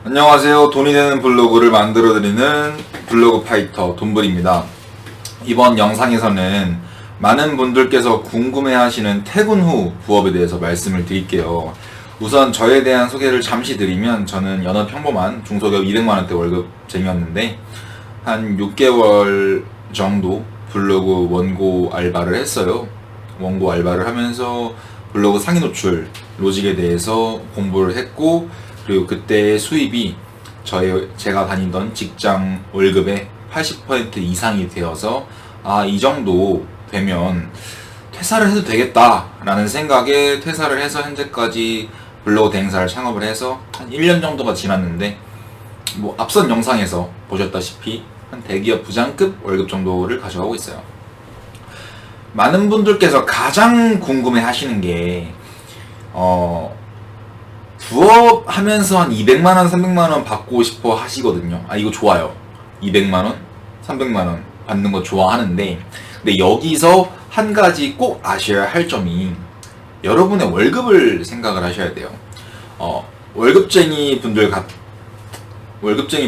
안녕하세요. 돈이 되는 블로그를 만들어드리는 블로그 파이터 돈블입니다. 이번 영상에서는 많은 분들께서 궁금해하시는 퇴근 후 부업에 대해서 말씀을 드릴게요. 우선 저에 대한 소개를 잠시 드리면, 저는 여느 평범한 중소기업 200만원대 월급쟁이였는데 한 6개월 정도 블로그 원고 알바를 했어요. 원고 알바를 하면서 블로그 상위 노출 로직에 대해서 공부를 했고, 그리고 그때의 수입이 제가 다니던 직장 월급의 80% 이상이 되어서, 이 정도 되면 퇴사를 해도 되겠다라는 생각에 퇴사를 해서 현재까지 블로그 대행사를 창업을 해서 한 1년 정도가 지났는데, 앞선 영상에서 보셨다시피 한 대기업 부장급 월급 정도를 가져가고 있어요. 많은 분들께서 가장 궁금해 하시는 게, 부업하면서 한 200만원, 300만원 받고 싶어 하시거든요. 이거 좋아요. 200만원, 300만원 받는 거 좋아하는데, 근데 여기서 한 가지 꼭 아셔야 할 점이, 여러분의 월급을 생각을 하셔야 돼요. 월급쟁이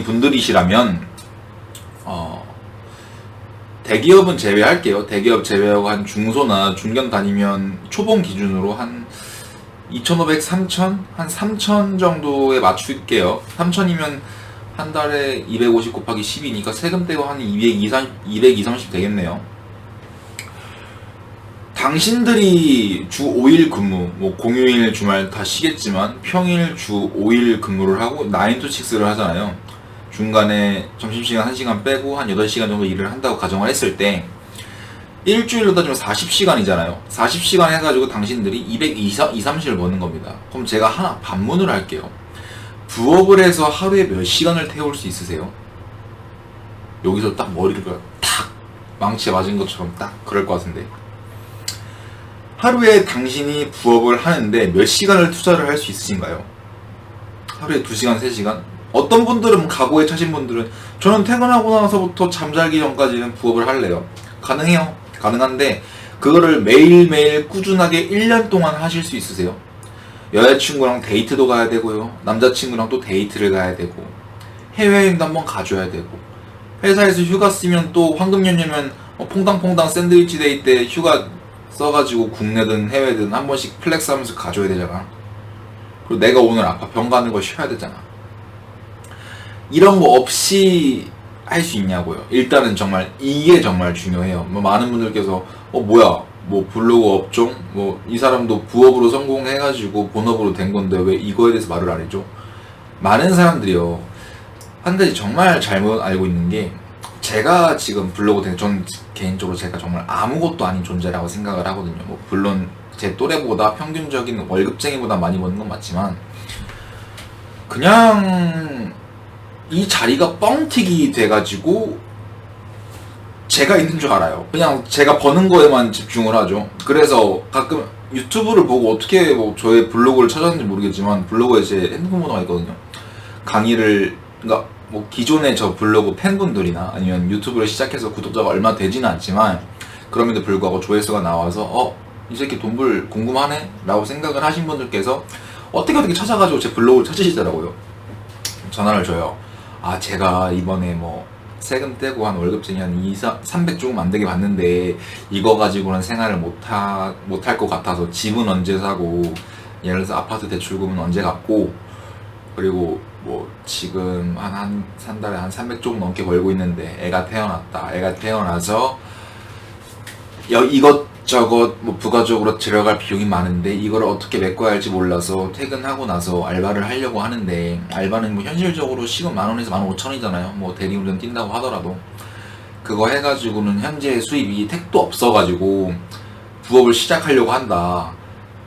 분들이시라면, 대기업은 제외할게요. 대기업 제외하고 한 중소나 중견 다니면 초봉 기준으로 한 2,500, 3,000? 한 3,000 정도에 맞출게요. 3,000이면 한 달에 250 곱하기 10이니까 세금 떼고 한 220, 30 되겠네요. 당신들이 주 5일 근무, 공휴일 주말 다 쉬겠지만 평일 주 5일 근무를 하고 9 to 6를 하잖아요. 중간에 점심시간 1시간 빼고 한 8시간 정도 일을 한다고 가정을 했을 때, 일주일로 따지면 40시간이잖아요. 40시간 해가지고 당신들이 220, 30을 버는 겁니다. 그럼 제가 하나 반문을 할게요. 부업을 해서 하루에 몇 시간을 태울 수 있으세요? 여기서 딱 머리를 탁 망치에 맞은 것처럼 딱 그럴 것 같은데, 하루에 당신이 부업을 하는데 몇 시간을 투자를 할 수 있으신가요? 하루에 2시간, 3시간? 어떤 분들은 각오에 차신 분들은, 저는 퇴근하고 나서부터 잠자기 전까지는 부업을 할래요. 가능해요. 가능한데, 그거를 매일매일 꾸준하게 1년 동안 하실 수 있으세요? 여자친구랑 데이트도 가야 되고요, 남자친구랑 또 데이트를 가야 되고, 해외여행도 한번 가줘야 되고, 회사에서 휴가 쓰면 또 황금연휴면 퐁당퐁당 샌드위치 데이 때 휴가 써가지고 국내든 해외든 한 번씩 플렉스 하면서 가줘야 되잖아. 그리고 내가 오늘 아파 병 가는 거 쉬어야 되잖아. 이런 거 없이 할 수 있냐고요. 일단은 정말 이게 정말 중요해요. 많은 분들께서 뭐야, 블로그 업종, 이 사람도 부업으로 성공해가지고 본업으로 된 건데 왜 이거에 대해서 말을 안 해줘? 많은 사람들이요, 한 가지 정말 잘못 알고 있는 게, 제가 지금 블로그 전 개인적으로 제가 정말 아무것도 아닌 존재라고 생각을 하거든요. 물론 제 또래보다 평균적인 월급쟁이보다 많이 버는 건 맞지만, 그냥 이 자리가 뻥튀기 돼가지고 제가 있는 줄 알아요. 그냥 제가 버는 거에만 집중을 하죠. 그래서 가끔 유튜브를 보고 어떻게 저의 블로그를 찾았는지 모르겠지만, 블로그에 제 핸드폰 번호가 있거든요. 강의를, 그러니까 기존의 저 블로그 팬분들이나 아니면 유튜브를 시작해서 구독자가 얼마 되지는 않지만, 그럼에도 불구하고 조회수가 나와서 이 새끼 돈벌 궁금하네? 라고 생각을 하신 분들께서 어떻게 찾아가지고 제 블로그를 찾으시더라고요. 전화를 줘요. 제가 이번에 세금 떼고 한 월급쟁이 한 300 조금 안 되게 받는데, 이거 가지고는 생활을 못할 것 같아서 집은 언제 사고, 예를 들어서 아파트 대출금은 언제 갚고, 그리고 지금 한 달에 한 300 조금 넘게 벌고 있는데 애가 태어났다. 애가 태어나서 이것저것 부가적으로 들어갈 비용이 많은데 이걸 어떻게 메꿔야 할지 몰라서 퇴근하고 나서 알바를 하려고 하는데, 알바는 현실적으로 시급 10,000원에서 15,000원이잖아요. 대리운전 뛴다고 하더라도 그거 해가지고는 현재 수입이 택도 없어가지고 부업을 시작하려고 한다.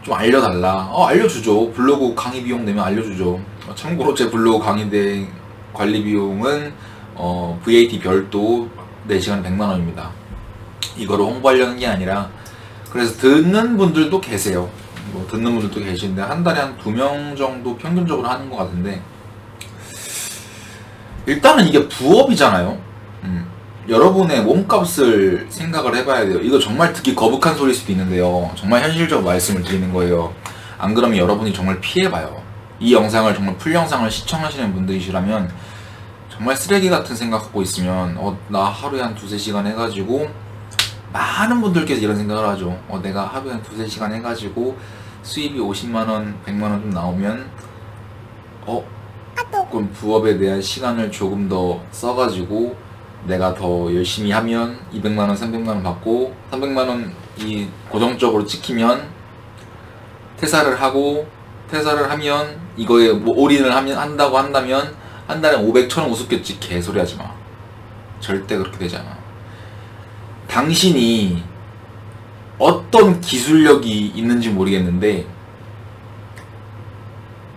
좀 알려달라. 알려주죠. 블로그 강의 비용 내면 알려주죠. 참고로 제 블로그 강의대 관리 비용은 VAT 별도 4시간 100만원입니다. 이거를 홍보하려는 게 아니라, 그래서 듣는 분들도 계세요. 듣는 분들도 계시는데 한 달에 한 2명 정도 평균적으로 하는 것 같은데, 일단은 이게 부업이잖아요. 여러분의 몸값을 생각을 해봐야 돼요. 이거 정말 듣기 거북한 소리일 수도 있는데요, 정말 현실적으로 말씀을 드리는 거예요. 안 그러면 여러분이 정말 피해봐요. 이 영상을 정말 풀 영상을 시청하시는 분들이시라면 정말 쓰레기 같은 생각 갖고 있으면 나 하루에 한 2-3시간 해가지고, 많은 분들께서 이런 생각을 하죠. 내가 하루에 한 2-3시간 해가지고 수입이 50만원 100만원 좀 나오면 그럼 부업에 대한 시간을 조금 더 써가지고 내가 더 열심히 하면 200만원 300만원 받고 300만원이 고정적으로 찍히면 퇴사를 하면 이거에 뭐 올인을 한다고 한다면 한 달에 500, 1000원 우습겠지. 개소리 하지 마. 절대 그렇게 되지 않아. 당신이 어떤 기술력이 있는지 모르겠는데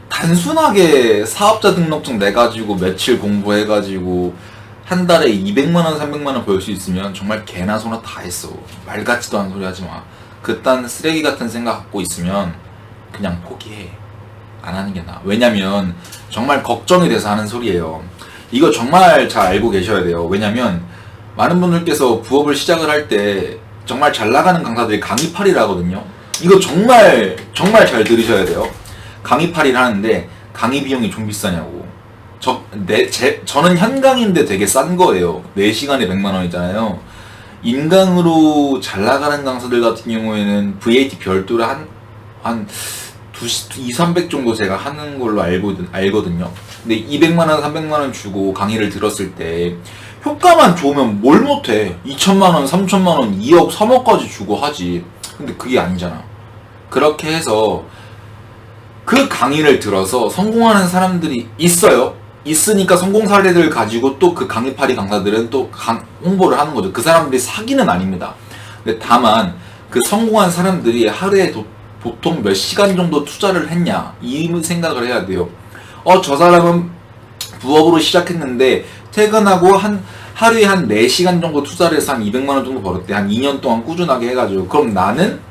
단순하게 사업자 등록증 내가지고 며칠 공부해가지고 한 달에 200만원 300만원 벌 수 있으면 정말 개나 소나 다 했어. 말 같지도 않은 소리 하지 마. 그딴 쓰레기 같은 생각 갖고 있으면 그냥 포기해. 안 하는 게 나아. 왜냐면 정말 걱정이 돼서 하는 소리예요. 이거 정말 잘 알고 계셔야 돼요. 왜냐면 많은 분들께서 부업을 시작을 할 때 정말 잘 나가는 강사들이 강의팔이를 하거든요. 이거 정말 잘 들으셔야 돼요. 강의팔이를 하는데 강의 비용이 좀 비싸냐고. 저는 현강인데 되게 싼 거예요. 4시간에 100만원이잖아요. 인강으로 잘 나가는 강사들 같은 경우에는 VAT 별도로 한 200-300 정도 제가 하는 걸로 알거든요. 근데 200만원, 300만원 주고 강의를 들었을 때 효과만 좋으면 뭘 못해. 2천만원, 3천만원, 2억, 3억까지 주고 하지. 근데 그게 아니잖아. 그렇게 해서 그 강의를 들어서 성공하는 사람들이 있어요. 있으니까 성공 사례들을 가지고 또 그 강의파리 강사들은 또 홍보를 하는 거죠. 그 사람들이 사기는 아닙니다. 근데 다만 그 성공한 사람들이 하루에 보통 몇 시간 정도 투자를 했냐, 이 생각을 해야 돼요. 저 사람은 부업으로 시작했는데 퇴근하고 하루에 한 4시간 정도 투자를 해서 한 200만원 정도 벌었대. 한 2년 동안 꾸준하게 해가지고. 그럼 나는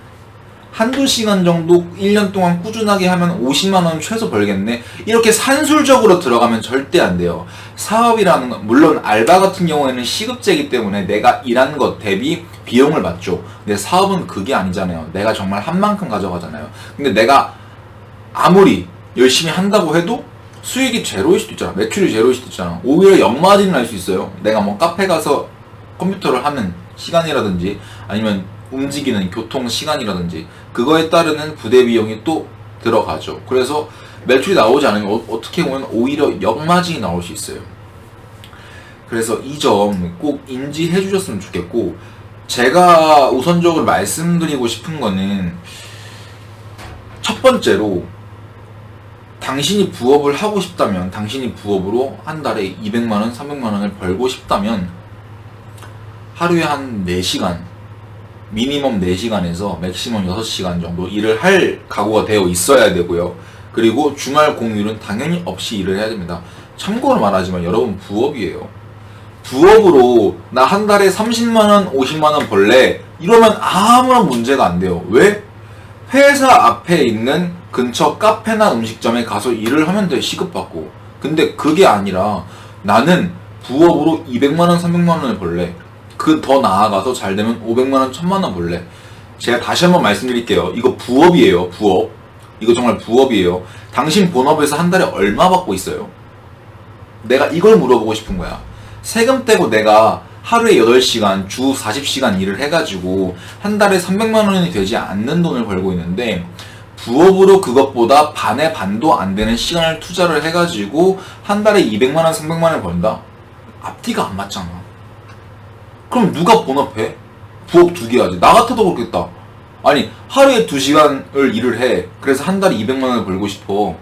한두 시간 정도 1년 동안 꾸준하게 하면 50만원 최소 벌겠네. 이렇게 산술적으로 들어가면 절대 안 돼요. 사업이라는 건, 물론 알바 같은 경우에는 시급제이기 때문에 내가 일한 것 대비 비용을 받죠. 근데 사업은 그게 아니잖아요. 내가 정말 한 만큼 가져가잖아요. 근데 내가 아무리 열심히 한다고 해도 수익이 제로일 수도 있잖아. 매출이 제로일 수도 있잖아. 오히려 역마진을 할 수 있어요. 내가 뭐 카페 가서 컴퓨터를 하는 시간이라든지 아니면 움직이는 교통 시간이라든지 그거에 따르는 부대 비용이 또 들어가죠. 그래서 매출이 나오지 않으면 어떻게 보면 오히려 역마진이 나올 수 있어요. 그래서 이 점 꼭 인지해 주셨으면 좋겠고, 제가 우선적으로 말씀드리고 싶은 거는 첫 번째로 당신이 부업을 하고 싶다면, 당신이 부업으로 한 달에 200만원, 300만원을 벌고 싶다면 하루에 한 4시간, 미니멈 4시간에서 맥시멈 6시간 정도 일을 할 각오가 되어 있어야 되고요. 그리고 주말 공휴일은 당연히 없이 일을 해야 됩니다. 참고로 말하지만 여러분, 부업이에요. 부업으로 나 한 달에 30만원, 50만원 벌래, 이러면 아무런 문제가 안 돼요. 왜? 회사 앞에 있는 근처 카페나 음식점에 가서 일을 하면 돼, 시급받고. 근데 그게 아니라 나는 부업으로 200만원, 300만원을 벌래, 그 더 나아가서 잘 되면 500만원, 1000만원 벌래. 제가 다시 한번 말씀드릴게요. 이거 부업이에요. 부업. 이거 정말 부업이에요. 당신 본업에서 한 달에 얼마 받고 있어요? 내가 이걸 물어보고 싶은 거야. 세금 떼고 내가 하루에 8시간, 주 40시간 일을 해가지고 한 달에 300만원이 되지 않는 돈을 벌고 있는데, 부업으로 그것보다 반의 반도 안 되는 시간을 투자를 해가지고 한 달에 200만원, 300만원 번다? 앞뒤가 안 맞잖아. 그럼 누가 본업해? 부업 2개 하지. 나 같아도 그렇겠다. 아니, 하루에 2시간을 일을 해. 그래서 한 달에 200만원을 벌고 싶어.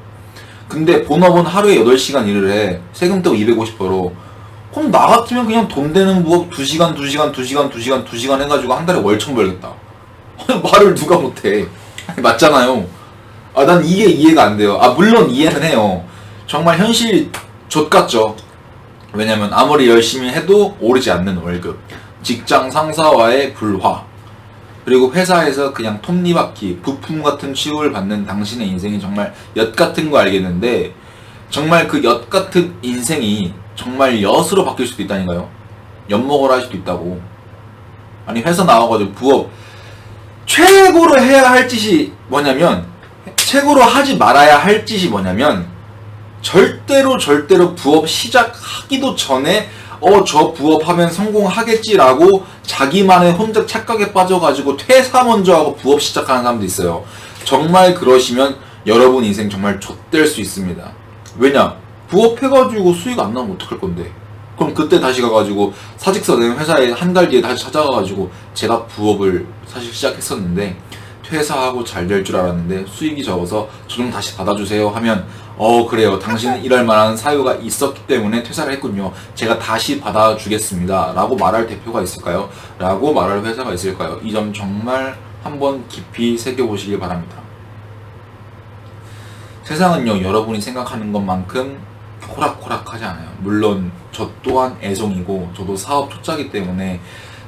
근데 본업은 하루에 8시간 일을 해. 세금 떼고 250 벌어. 그럼 나 같으면 그냥 돈 되는 부업 2시간 해가지고 한 달에 월천 벌겠다. 말을 누가 못해. 맞잖아요. 난 이게 이해가 안 돼요. 물론 이해는 해요. 정말 현실 좆같죠. 왜냐면 아무리 열심히 해도 오르지 않는 월급, 직장 상사와의 불화, 그리고 회사에서 그냥 톱니바퀴, 부품 같은 취급을 받는 당신의 인생이 정말 엿 같은 거 알겠는데, 정말 그 엿 같은 인생이 정말 엿으로 바뀔 수도 있다니까요. 엿먹으라 할 수도 있다고. 아니, 회사 나와가지고 부업 최고로 해야 할 짓이 뭐냐면, 책으로 하지 말아야 할 짓이 뭐냐면 절대로 부업 시작하기도 전에 저 부업하면 성공하겠지라고 자기만의 혼자 착각에 빠져가지고 퇴사 먼저 하고 부업 시작하는 사람도 있어요. 정말 그러시면 여러분 인생 정말 좆될 수 있습니다. 왜냐? 부업해가지고 수익 안 나면 어떡할 건데? 그럼 그때 다시 가가지고 사직서 낸 회사에 한 달 뒤에 다시 찾아가가지고 제가 부업을 사실 시작했었는데 퇴사하고 잘 될 줄 알았는데 수익이 적어서 저 좀 다시 받아주세요 하면 그래요. 당신은 이럴 만한 사유가 있었기 때문에 퇴사를 했군요. 제가 다시 받아주겠습니다. 라고 말할 대표가 있을까요? 라고 말할 회사가 있을까요? 이 점 정말 한번 깊이 새겨보시길 바랍니다. 세상은요, 여러분이 생각하는 것만큼 호락호락하지 않아요. 물론 저 또한 애송이고 저도 사업 초짜기 때문에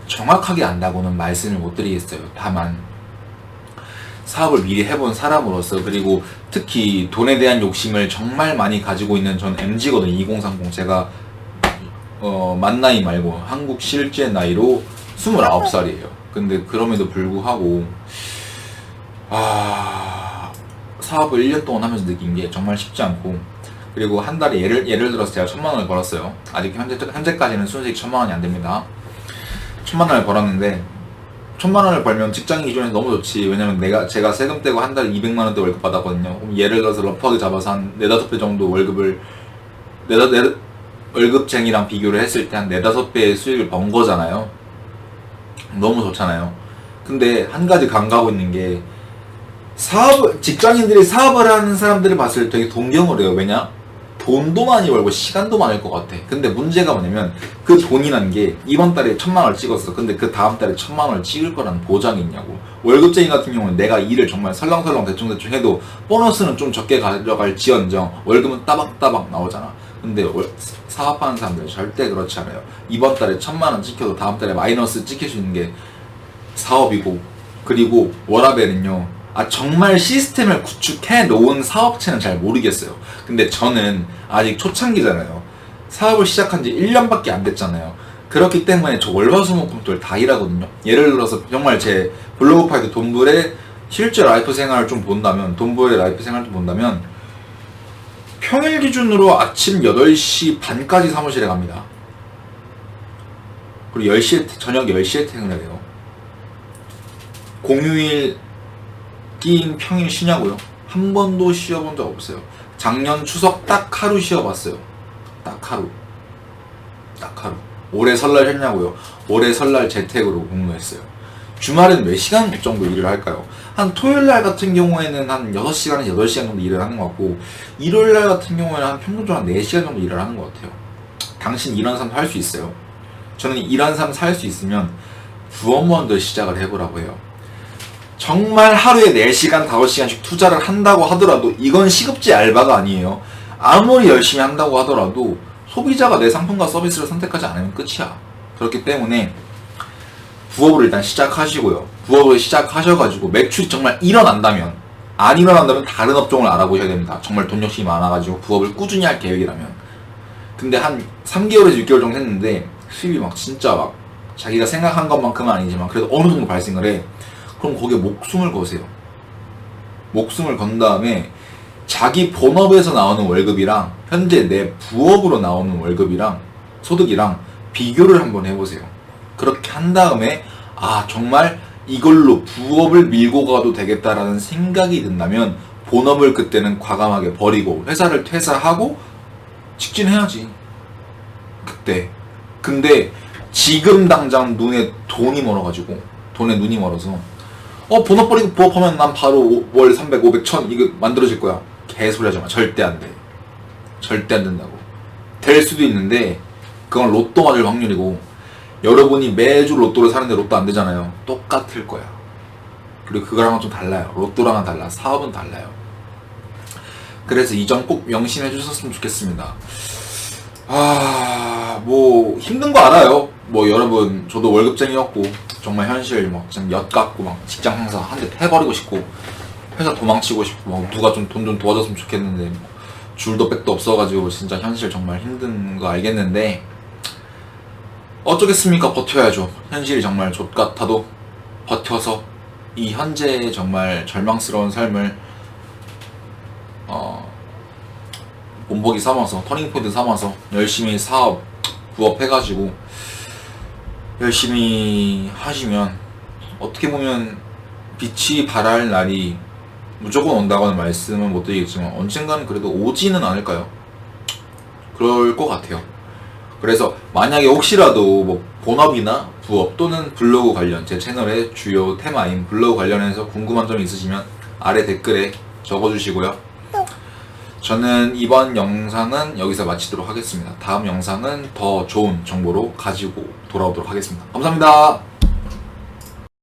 정확하게 안다고는 말씀을 못 드리겠어요. 다만 사업을 미리 해본 사람으로서, 그리고 특히 돈에 대한 욕심을 정말 많이 가지고 있는 전 MZ거든요. 2030. 제가 만 나이 말고 한국 실제 나이로 29살이에요. 근데 그럼에도 불구하고 사업을 1년 동안 하면서 느낀 게 정말 쉽지 않고, 그리고 한 달에 예를 들어서 제가 1000만 원을 벌었어요. 아직 현재까지는 순수익 1000만 원이 안 됩니다. 1000만 원을 벌었는데 1000만 원을 벌면 직장인 기준에서 너무 좋지. 왜냐면 제가 세금 떼고 한 달에 200만 원대 월급 받았거든요. 그럼 예를 들어서 러프하게 잡아서 한 4, 5배 정도 월급을 월급쟁이랑 비교를 했을 때 한 4, 5배의 수익을 번 거잖아요. 너무 좋잖아요. 근데 한 가지 간과하고 있는 게, 직장인들이 사업을 하는 사람들을 봤을 때 되게 동경을 해요. 왜냐? 돈도 많이 벌고 시간도 많을 것 같아. 근데 문제가 뭐냐면 그 돈이란 게 이번 달에 1000만 원을 찍었어. 근데 그 다음 달에 1000만 원을 찍을 거라는 보장이 있냐고. 월급쟁이 같은 경우는 내가 일을 정말 설렁설렁 대충대충 해도 보너스는 좀 적게 가져갈 지언정 월급은 따박따박 나오잖아. 근데 사업하는 사람들은 절대 그렇지 않아요. 이번 달에 1000만 원 찍혀도 다음 달에 마이너스 찍힐 수 있는 게 사업이고, 그리고 워라밸은요, 정말 시스템을 구축해 놓은 사업체는 잘 모르겠어요. 근데 저는 아직 초창기잖아요. 사업을 시작한 지 1년밖에 안 됐잖아요. 그렇기 때문에 저 월화수목금토일 다 일하거든요. 예를 들어서 정말 제 블로그 파이트 돈불의 실제 라이프 생활을 좀 본다면, 평일 기준으로 아침 8시 반까지 사무실에 갑니다. 그리고 저녁 10시에 퇴근을 해요. 공휴일 끼인 평일 쉬냐고요? 한 번도 쉬어본 적 없어요. 작년 추석 딱 하루 쉬어봤어요. 딱 하루. 올해 설날 쉬냐고요? 올해 설날 재택으로 근무했어요. 주말엔 몇 시간 정도 일을 할까요? 한 토요일날 같은 경우에는 한 6시간에서 8시간 정도 일을 하는 것 같고, 일요일날 같은 경우에는 한 평균적으로 한 4시간 정도 일을 하는 것 같아요. 당신 이런 삶 할 수 있어요? 저는 이런 삶 살 수 있으면 부업먼저 시작을 해보라고 해요. 정말 하루에 4시간, 5시간씩 투자를 한다고 하더라도 이건 시급지 알바가 아니에요. 아무리 열심히 한다고 하더라도 소비자가 내 상품과 서비스를 선택하지 않으면 끝이야. 그렇기 때문에 부업을 일단 시작하시고요. 부업을 시작하셔가지고 매출이 정말 일어난다면, 안 일어난다면 다른 업종을 알아보셔야 됩니다. 정말 돈 욕심이 많아가지고 부업을 꾸준히 할 계획이라면. 근데 한 3개월에서 6개월 정도 했는데 수입이 진짜 자기가 생각한 것만큼은 아니지만 그래도 어느 정도 발생을 해. 그럼 거기에 목숨을 거세요. 목숨을 건 다음에 자기 본업에서 나오는 월급이랑 현재 내 부업으로 나오는 월급이랑 소득이랑 비교를 한번 해보세요. 그렇게 한 다음에 정말 이걸로 부업을 밀고 가도 되겠다라는 생각이 든다면 본업을 그때는 과감하게 버리고 회사를 퇴사하고 직진해야지. 그때. 근데 지금 당장 눈에 돈이 멀어서 본업 버리고 부업하면 난 바로 월 300, 500, 1000 이거 만들어질 거야. 개소리 하지 마. 절대 안 돼. 절대 안 된다고. 될 수도 있는데 그건 로또 맞을 확률이고, 여러분이 매주 로또를 사는데 로또 안 되잖아요. 똑같을 거야. 그리고 그거랑은 좀 달라요. 로또랑은 달라. 사업은 달라요. 그래서 이 점 꼭 명심해 주셨으면 좋겠습니다. 힘든 거 알아요. 여러분, 저도 월급쟁이였고 정말 현실 지금 엿 같고 직장 상사 한 대 패버리고 싶고 회사 도망치고 싶고 누가 좀 돈 좀 도와줬으면 좋겠는데 줄도 백도 없어가지고 진짜 현실 정말 힘든 거 알겠는데 어쩌겠습니까? 버텨야죠. 현실이 정말 좆같아도 버텨서 이 현재의 정말 절망스러운 삶을 본보기 삼아서 터닝포인트 삼아서 열심히 사업 부업 해가지고 열심히 하시면 어떻게 보면 빛이 발할 날이 무조건 온다고는 말씀은 못 드리겠지만 언젠가는 그래도 오지는 않을까요? 그럴 것 같아요. 그래서 만약에 혹시라도 뭐 본업이나 부업 또는 블로그 관련 제 채널의 주요 테마인 블로그 관련해서 궁금한 점이 있으시면 아래 댓글에 적어주시고요. 저는 이번 영상은 여기서 마치도록 하겠습니다. 다음 영상은 더 좋은 정보로 가지고 돌아오도록 하겠습니다. 감사합니다.